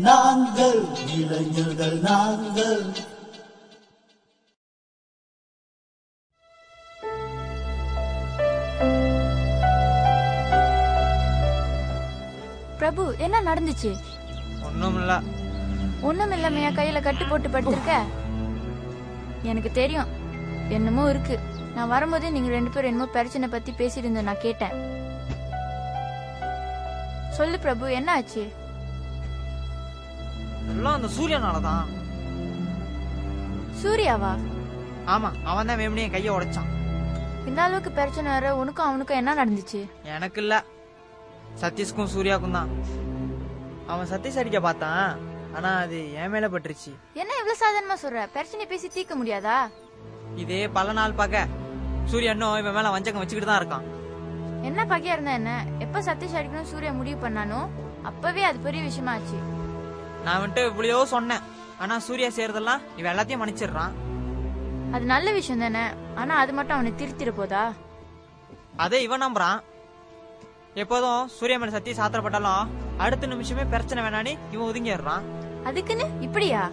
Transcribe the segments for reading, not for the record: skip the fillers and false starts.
நாங்கள் இளைஞர்கள் நாங்கள். பிரபு, என்ன நடந்துச்சு? ஒண்ணும் இல்லமையா கையில கட்டு போட்டு படுத்திருக்க? எனக்கு தெரியும் என்னமோ இருக்கு. நான் வரும்போதே நீங்க 2 பேரும் என்னமோ பிரச்சனை பத்தி பேசிட்டு இருந்த நான் கேட்டேன். சொல்லு பிரபு, என்ன ஆச்சு? எல்லாம் அந்த சூரியனாலதான். சூர்யாவா? ஆமா, அவன் தான் வேணும்னே கைய உடைச்சான். இந்த அளவுக்கு பிரச்சனை வர உனக்கும் அவனுக்கும் என்ன நடந்துச்சு? எனக்கு இல்ல, சதீஷ்க்கும் சூர்யாவுக்கும் தான். அவன் சதீஷ் அடிக்க பார்த்தான், ஆனா அது என் மேல பட்டுருச்சு. என்ன இவ்வளவு சாதாரணமா சொல்ற? பிரச்சனை பேசி தீர்க்க முடியாதா? இதே பல நாள் பாக்க சூர்யா இன்னும் இவன் மேல வஞ்சகம் வச்சுக்கிட்டு தான் இருக்கான். என்ன பகையா இருந்தா என்ன? எப்ப சதீஷ் அடிக்கணும் சூர்யா முடிவு பண்ணானோ அப்பவே அது பெரிய விஷயமா ஆச்சு. நான் வந்துட்டு இவ்வளையோ சொன்னேன், ஆனா சூர்யா செய்யறதெல்லாம் இவன் எல்லாத்தையும் மன்னிச்சிடுறான். அது நல்ல விஷயம் தானே, ஆனா அது மட்டும் அவனை திருத்திட போதா? அதே இவன் நம்புறான். எப்போதும் சூர்யா மேல சத்திய சாத்திரப்பட்டாலும் அடுத்த நிமிஷமே பிரச்சனை வேணான்னு இவன் ஒதுங்கிடுறான். அதுக்குன்னு இப்படியா?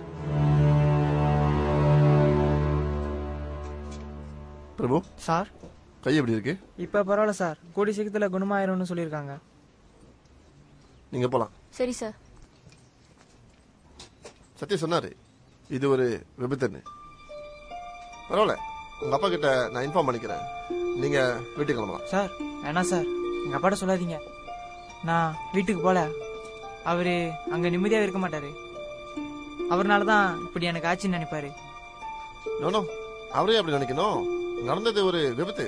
பிரபு சார், கை எப்படி இருக்கு? இப்ப பரவாயில்ல சார், கூடி சீக்கிரத்துல குணமாயிரும்னு சொல்லியிருக்காங்க. நீங்க போலாம். சரி சார். சத்யா சொன்னாரு இது ஒரு விபத்துன்னு. பரவாயில்ல, உங்க அப்பா கிட்ட நான் இன்ஃபார்ம் பண்ணிக்கிறேன். நீங்க வீட்டுக்கு கிளம்பலாம். சார் வேணா சார், எங்க அப்பாட்ட சொல்லாதீங்க. நான் வீட்டுக்கு போல, அவரு அங்க நிம்மதியா இருக்க மாட்டாரு. அவர்னாலதான் இப்படி எனக்கு ஆச்சுன்னு நினைப்பாரு. நோ, அவரே அப்படி நினைக்கணும். நடந்தது ஒரு விபத்து.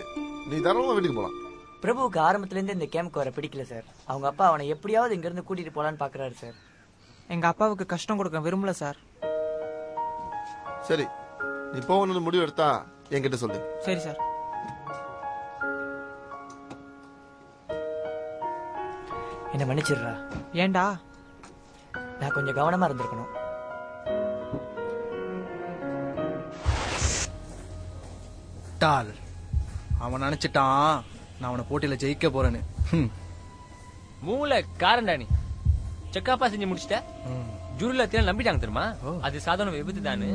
நீ தாராளமா வீட்டுக்கு போலாம். பிரபுவுக்கு ஆரம்பத்துல இருந்து இந்த கேமுக்கு வர பிடிக்கல சார். அவங்க அப்பா அவனை எப்படியாவது இங்க இருந்து கூட்டிட்டு போலான்னு பாக்குறாரு சார். எங்க அப்பாவுக்கு கஷ்டம் கொடுக்க விரும்பல சார். சரி, நீ போகணும்னு முடிவு எடுத்தா என்கிட்ட சொல்லு. சரி சார். என்ன மன்னிச்சிடுறா. ஏண்டா? நான் கொஞ்சம் கவனமா இருந்திருக்கணும். அவன் நினைச்சிட்டான் நான் அவனை போட்டியில ஜெயிக்க போறேன்னு. மூளை காரண்டா நீ. செக்காப்பா செஞ்சு முடிச்சிட்ட. ஜூரில தேன நம்பிட்டாங்க தெரியுமா? அது சாதாரண விபத்து தானு.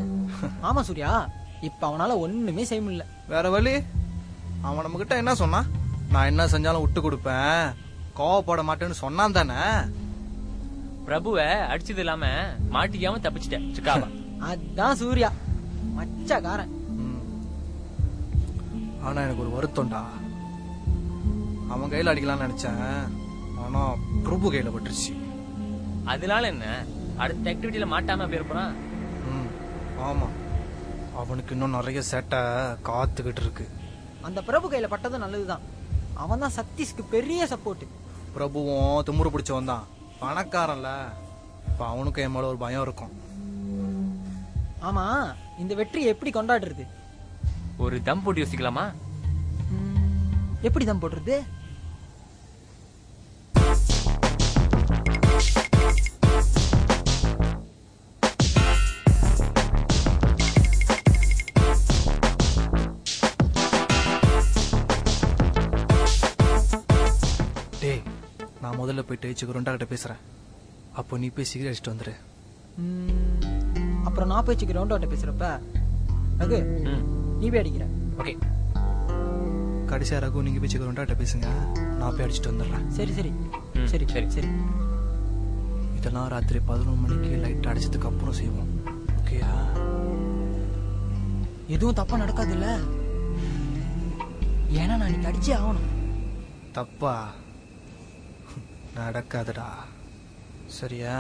ஆமா சூர்யா, இப்ப அவனால ஒண்ணுமே செய்ய முடியல. வேற வழி? அவன் நம்ம கிட்ட என்ன சொன்னான்? நான் என்ன செஞ்சாலும் விட்டு கொடுப்பேன், கோவப்பட மாட்டேன்னு சொன்னான் தானே. பிரபுவை அடிச்சது இல்லாம மாட்டிக்காம தப்பிச்சிட்ட செக்காப்பா. அதான் சூர்யா மச்சக்காரன். ஆனா எனக்கு ஒரு வருத்தம்டா. அவன் கையில அடிக்கலாம்னு நினைச்சேன், ஆனா பிரபு கையில பட்டுருச்சு. அதனால என்ன, அடுத்த ஆக்டிவிட்டியில மாட்டாம அப்படியே இருப்பான். ஆமா, அவனுக்கு இன்னும் நிறைய சேட்டை காத்துக்கிட்டு இருக்கு. அந்த பிரபு கையில பட்டதும் நல்லதுதான். அவன் தான் சதீஷ்க்கு பெரிய சப்போர்ட். பிரபுவும் திமுரு பிடிச்சவன் தான், பணக்காரன்ல. இப்ப அவனுக்கு என் மேல ஒரு பயம் இருக்கும். ஆமா, இந்த வெற்றி எப்படி கொண்டாடுறது? ஒரு தம் போட்டு யோசிக்கலாமா? எப்படி தம் போடுறது? டேய், நான் முதல்ல போயிட்டு சிக்குருண்டா கிட்ட பேசுறேன். அப்போ நீ போய் சிகரெட் அடிச்சுட்டு வந்துரு. அப்புறம் நான் போய் சிக்குரோண்டாட்ட பேசுறப்ப ரகு நீ போய் அடிக்கிற. ஓகே. கடைசியா ரகு நீங்க போய் சிக்குருண்டா கிட்ட பேசுங்க, நான் போய் அடிச்சுட்டு வந்துடுறேன். சரி சரி சரி சரி சரி. இதெல்லாம் ராத்திரி 11 மணிக்கு லைட் அடிச்சதுக்கு அப்புறம் செய்வோம். ஓகேயா? எதுவும் தப்பா நடக்காது இல்ல? ஏன்னா நான் இன்னைக்கு அடிச்சே ஆகணும். தப்பா நடக்காதுடா, சரியா?